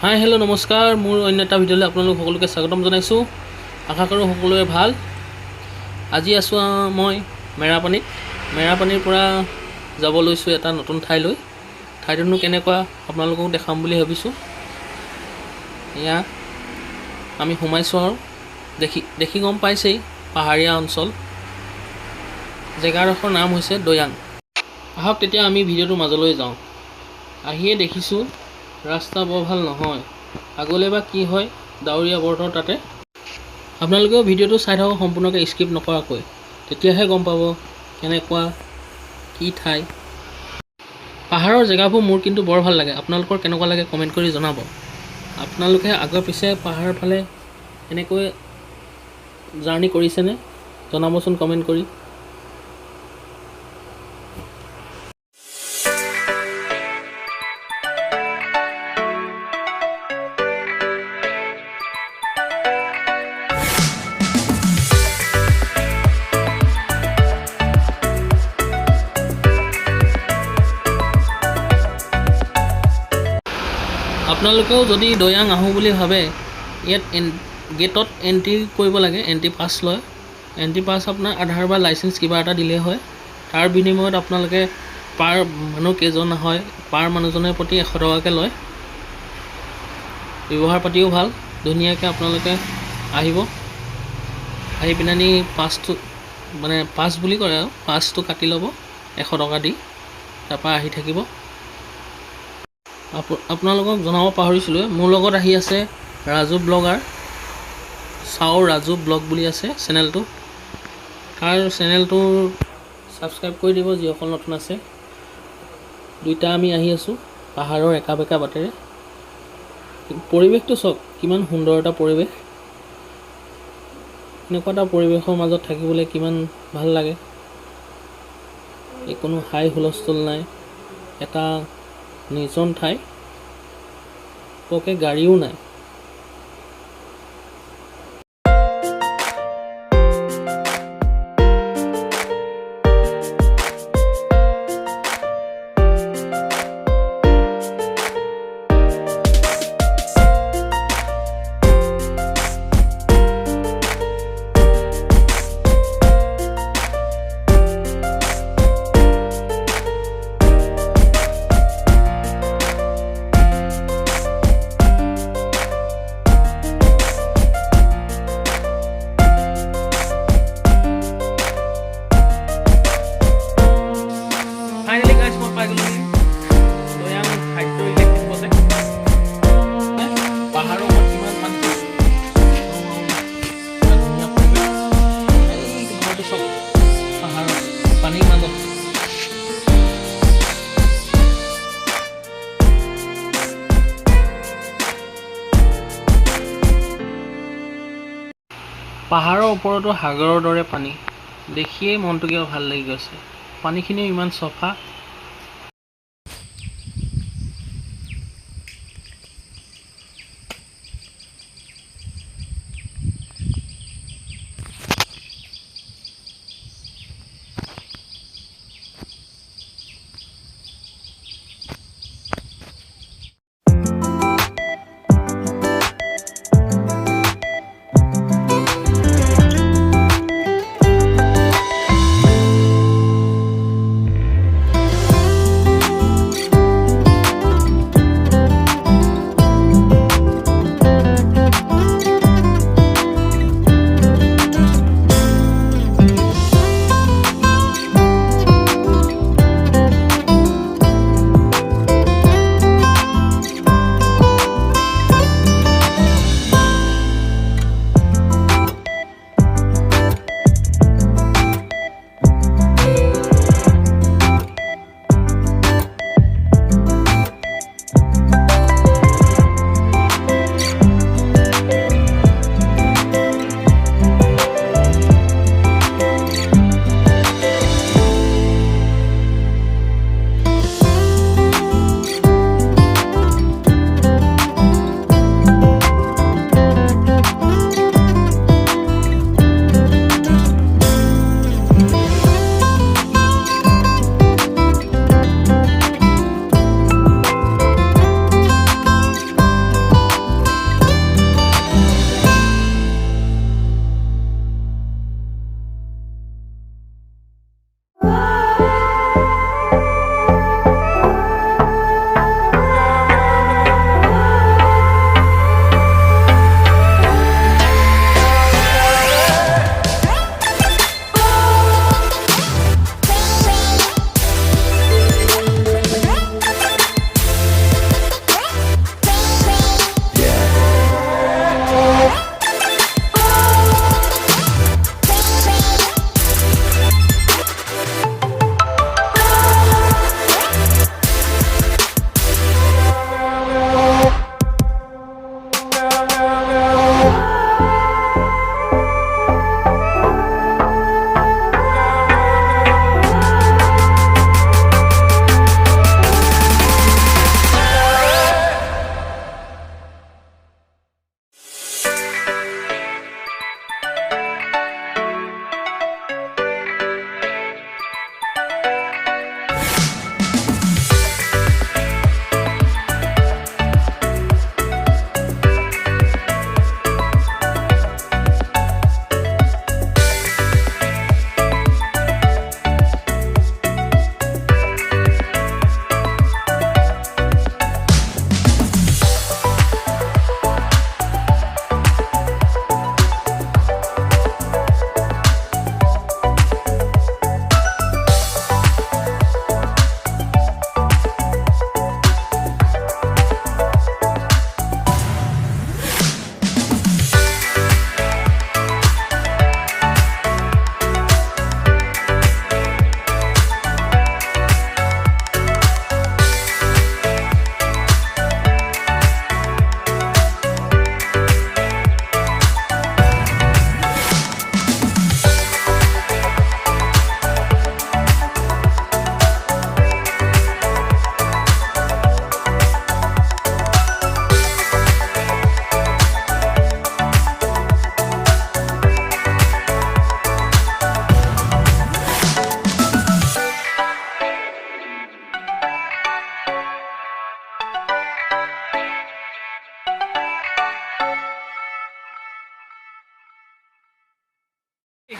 Hi hello' নমস্কাৰ, মোৰ অন্য এটা ভিডিঅ'লৈ আপোনালোক সকলোকে স্বাগতম জনাইছোঁ। আশা কৰোঁ সকলোৰে ভাল। আজি আছোঁ মই মেৰাপানীৰ পৰা যাব লৈছোঁ এটা নতুন ঠাইলৈ। ঠাইটোনো কেনেকুৱা আপোনালোকক দেখাম বুলি ভাবিছোঁ। এয়া আমি সোমাইছোঁ আৰু দেখি গম পাইছেই, পাহাৰীয়া অঞ্চল। জেগাডোখৰ নাম হৈছে দৈয়াং। আহক তেতিয়া আমি ভিডিঅ'টোৰ মাজলৈ যাওঁ। আহিয়ে দেখিছোঁ ৰাস্তা বৰ ভাল নহয়, আগলৈ বা কি হয়। ডাৱৰীয়া বতৰ তাতে। আপোনালোকেও ভিডিঅ'টো চাই থাকক সম্পূৰ্ণকৈ, স্কিপ নকৰাকৈ, তেতিয়াহে গম পাব কেনেকুৱা কি ঠাই। পাহাৰৰ জেগাবোৰ মোৰ কিন্তু বৰ ভাল লাগে। আপোনালোকৰ কেনেকুৱা লাগে কমেণ্ট কৰি জনাব। আপোনালোকে আগৰ পিছে পাহাৰৰ ফালে এনেকৈ জাৰ্ণি কৰিছেনে জনাবচোন কমেণ্ট কৰি। আপোনালোকেও যদি দৈয়াং আহোঁ বুলি ভাবে, ইয়াত গেটত এণ্ট্ৰি কৰিব লাগে। এণ্ট্ৰি পাছ লয়। এণ্ট্ৰি পাছ আপোনাৰ আধাৰ বা লাইচেঞ্চ কিবা এটা দিলেই হয়। তাৰ বিনিময়ত আপোনালোকে পাৰ মানুহ কেইজন হয়, পাৰ মানুহজনৰ প্ৰতি 100 টকাকৈ লয়। ব্যৱহাৰ পাতিও ভাল, ধুনীয়াকৈ আপোনালোকে আহিব। আহি পিনে পাছটো পাছ বুলি কয় আৰু, পাছটো কাটি ল'ব 100 টকা দি, তাৰপৰা আহি থাকিব। আপোনালোকক জনাব পাহৰিছিলোঁ, মোৰ লগত আহি আছে ৰাজু ব্লগাৰ। ৰাজু ব্লগ বুলি আছে চেনেলটো। তাৰ চেনেলটো ছাবস্ক্ৰাইব কৰি দিব যিসকল নতুন আছে। দুইটা আমি আহি আছোঁ পাহাৰৰ একা বেকা বাটেৰে। পৰিৱেশটো চাওক, কিমান সুন্দৰ এটা পৰিৱেশ। এনেকুৱা এটা পৰিৱেশৰ মাজত থাকিবলৈ কিমান ভাল লাগে। কোনো হাই হুলস্থুল নাই, এটা নিৰ্জন ঠাই, পকে গাড়ীও নাই। ফাইনেলি গাইজ মই পাই গ'লোঁ দৈয়াং খাদ্য ইলেক্ট্ৰিক বজাই। পাহাৰৰ ওপৰত কিমান ধুনীয়া পৰিৱেশ। এই ঘৰটো চব পাহাৰৰ পানীৰ মাজত। পাহাৰৰ ওপৰতো সাগৰৰ দৰে পানী, দেখিয়েই মনটো কিবা ভাল লাগি গৈছে। পানীখিনিও ইমান চফা।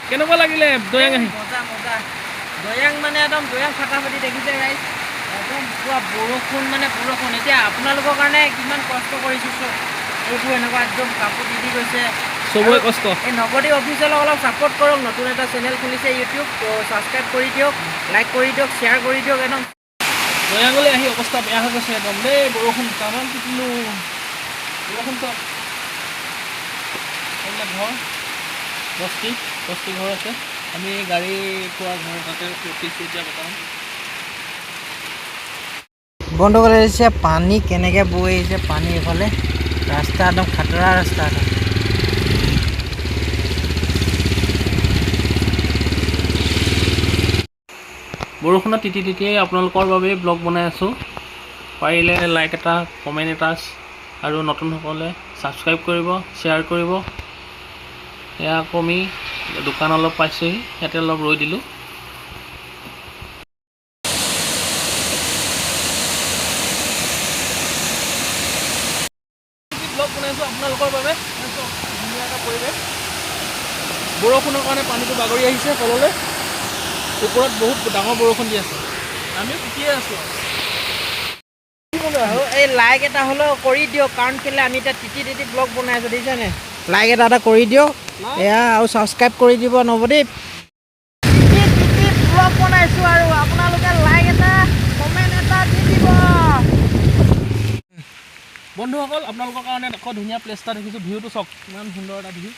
কেনেকুৱা লাগিলে দৈয়াং আহি? মজা মজা। দৈয়াং মানে একদম দৈয়াং ফাটাফাটি দেখিছে গাইজ, একদম পুৰা বৰষুণ মানে বৰষুণ। এতিয়া আপোনালোকৰ কাৰণে কিমান কষ্ট কৰিছোঁ চব, এইবোৰ এনেকুৱা একদম কাপোৰ দি গৈছে চবৰে কষ্ট। এই নৱদ্বীপ অফিচিয়েলক অলপ ছাপোৰ্ট কৰক, নতুন এটা চেনেল খুলিছে ইউটিউব, তো ছাবস্ক্ৰাইব কৰি দিয়ক, লাইক কৰি দিয়ক, শ্বেয়াৰ কৰি দিয়ক। একদম দৈয়াঙলৈ আহি অৱস্থা বেয়া হৈ গৈছে একদম দেই, বৰষুণ তামাম তিতিলোঁ। বৰষুণ চব এইবিলাক ঘৰ বস্তি ঘৰ আছে। আমি গাড়ী পোৱা ঘৰ তাতে ৰখিছোঁ এতিয়া বৰ্তমান। বন্ধ কৰি দিছে, পানী কেনেকৈ বৈ আহিছে, পানী এইফালে ৰাস্তা একদম খাতৰা ৰাস্তা এটা। বৰষুণত তিতিয়ে আপোনালোকৰ বাবে ব্লগ বনাই আছোঁ। পাৰিলে লাইক এটা, কমেণ্ট এটা, আৰু নতুনসকলে ছাবস্ক্ৰাইব কৰিব, শ্বেয়াৰ কৰিব। এয়া আকৌ আমি দোকান অলপ পাইছোঁহি, ইয়াতে অলপ ৰৈ দিলোঁ। ব্লগ বনাইছোঁ আপোনালোকৰ বাবে, ধুনীয়া এটা পৰিৱেশ। বৰষুণৰ কাৰণে পানীটো বাগৰি আহিছে তললৈ, ওপৰত বহুত ডাঙৰ বৰষুণ দি আছে, আমিও তিতিয়ে আছোঁ। আৰু এই লাইক এটা হ'লেও কৰি দিয়ক, কাৰণ কেলৈ আমি এতিয়া তিতি ব্লগ বনাই আছোঁ দেখিছেনে। লাইক এটা কৰি দিয়ক এয়া, আৰু ছাবস্ক্ৰাইব কৰি দিব নৱদ্বীপ। তিতি ব্লগ বনাইছোঁ আৰু আপোনালোকে লাইক এটা, কমেণ্ট এটা দি দিব। বন্ধুসকল, আপোনালোকৰ কাৰণে আকৌ ধুনীয়া প্লেচ এটা দেখিছোঁ, ভিউটো চাওক, ইমান সুন্দৰ এটা ভিউ।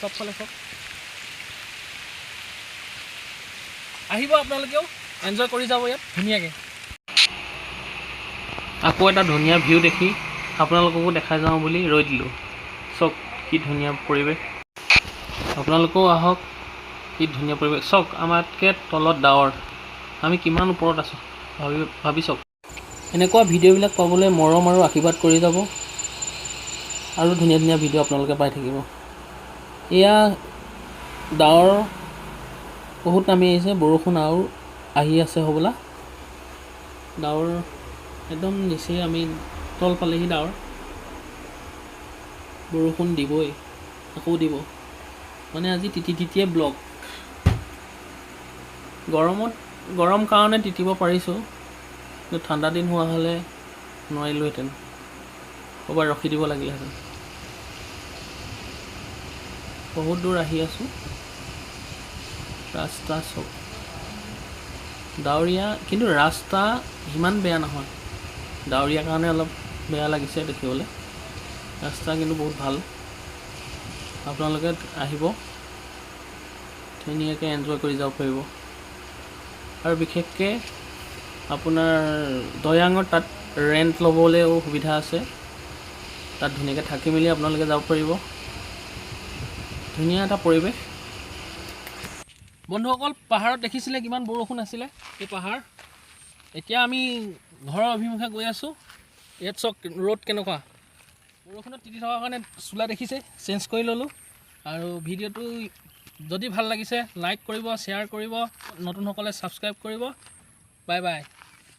চবফালে চাওক, আহিব আপোনালোকেও, এনজয় কৰি যাব ইয়াত ধুনীয়াকৈ। আকৌ এটা ধুনীয়া ভিউ দেখি আপোনালোককো দেখাই যাওঁ বুলি ৰৈ দিলোঁ। চাওক কি ধুনীয়া পৰিৱেশ, আপোনালোকেও আহক। কি ধুনীয়া পৰিৱেশ চাওক, আমাতকৈ তলত ডাৱৰ, আমি কিমান ওপৰত আছোঁ ভাবি চাওক। এনেকুৱা ভিডিঅ'বিলাক পাবলৈ মৰম আৰু আশীৰ্বাদ কৰি যাব, আৰু ধুনীয়া ধুনীয়া ভিডিঅ' আপোনালোকে পাই থাকিব। এয়া ডাৱৰ বহুত নামি আহিছে, বৰষুণ আৰু আহি আছে হ'বলা। ডাৱৰ একদম নিচেই আমি তল পালেহি ডাৱৰ, বৰষুণ দিবই, আকৌ দিব। মানে আজি তিতিয়ে ব্লগ। গৰম কাৰণে তিতিব পাৰিছোঁ, কিন্তু ঠাণ্ডা দিন হোৱা হ'লে নোৱাৰিলোহেঁতেন, ক'ৰবাত ৰখি দিব লাগিলেহেঁতেন। বহুত দূৰ আহি আছোঁ, ৰাস্তা চব ডাৱৰীয়া, কিন্তু ৰাস্তা সিমান বেয়া নহয়। ডাৱৰীয়া কাৰণে অলপ বেয়া লাগিছে দেখিবলৈ, ৰাস্তা কিন্তু বহুত ভাল। আপোনালোকে আহিব, ধুনীয়াকৈ এনজয় কৰি যাব পাৰিব। আৰু বিশেষকৈ আপোনাৰ দৈয়াঙৰ তাত ৰেণ্ট ল'বলৈও সুবিধা আছে, তাত ধুনীয়াকৈ থাকি মেলি আপোনালোকে যাব পাৰিব। ধুনীয়া এটা পৰিৱেশ। বন্ধুসকল, পাহাৰত দেখিছিলে কিমান বৰষুণ আছিলে, এই পাহাৰ। এতিয়া আমি ঘৰৰ অভিমুখে গৈ আছোঁ। ইয়াত চাওক ৰ'দ কেনেকুৱা, বৰষুণত তিতি থকাৰ কাৰণে চোলা দেখিছে, চেঞ্জ কৰি ল'লোঁ। আৰু ভিডিঅ'টো যদি ভাল লাগিছে লাইক কৰিব, শ্বেয়াৰ কৰিব, নতুনসকলে ছাবস্ক্ৰাইব কৰিব। Bye bye.